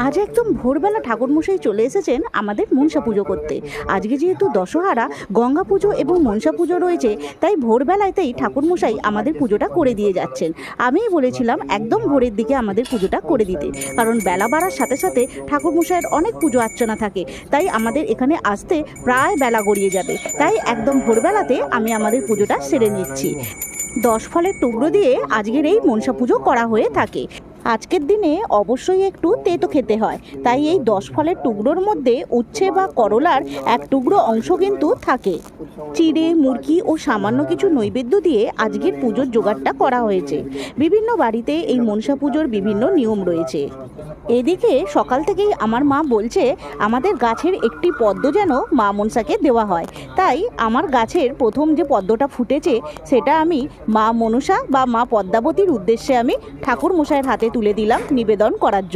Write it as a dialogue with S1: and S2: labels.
S1: আজ একদম ভোরবেলা ঠাকুরমশাই চলে এসেছেন আমাদের মনসা পুজো করতে। আজকে যেহেতু দশহারা, গঙ্গা পুজো এবং মনসা পুজো রয়েছে, তাই ভোরবেলাতেই ঠাকুরমশাই আমাদের পুজোটা করে দিয়ে যাচ্ছেন। আমিই বলেছিলাম একদম ভোরের দিকে আমাদের পুজোটা করে দিতে, কারণ বেলা বাড়ার সাথে সাথে ঠাকুরমশাইয়ের অনেক পুজো অর্চনা থাকে, তাই আমাদের এখানে আসতে প্রায় বেলা গড়িয়ে যাবে। তাই একদম ভোরবেলাতে আমি আমাদের পুজোটা সেরে নিচ্ছি। 10 ফলের টুকরো দিয়ে আজকের এই মনসা পুজো করা হয়ে থাকে। আজকের দিনে অবশ্যই একটু তেতো খেতে হয়, তাই এই 10 ফলের টুকরোর মধ্যে উচ্ছে বা করলার এক টুকরো অংশ কিন্তু থাকে। চিড়ে, মুরগি ও সামান্য কিছু নৈবেদ্য দিয়ে আজকের পুজোর জোগাড়টা করা হয়েছে। বিভিন্ন বাড়িতে এই মনসা পুজোর বিভিন্ন নিয়ম রয়েছে। এদিকে সকাল থেকেই আমার মা বলছে আমাদের গাছের একটি পদ্ম যেন মা মনসাকে দেওয়া হয়, তাই আমার গাছের প্রথম যে পদ্মটা ফুটেছে সেটা আমি মা মনসা বা মা পদ্মাবতীর উদ্দেশ্যে আমি ঠাকুর মশাইয়ের হাতে তুলে দিলাম নিবেদন করার জন্য।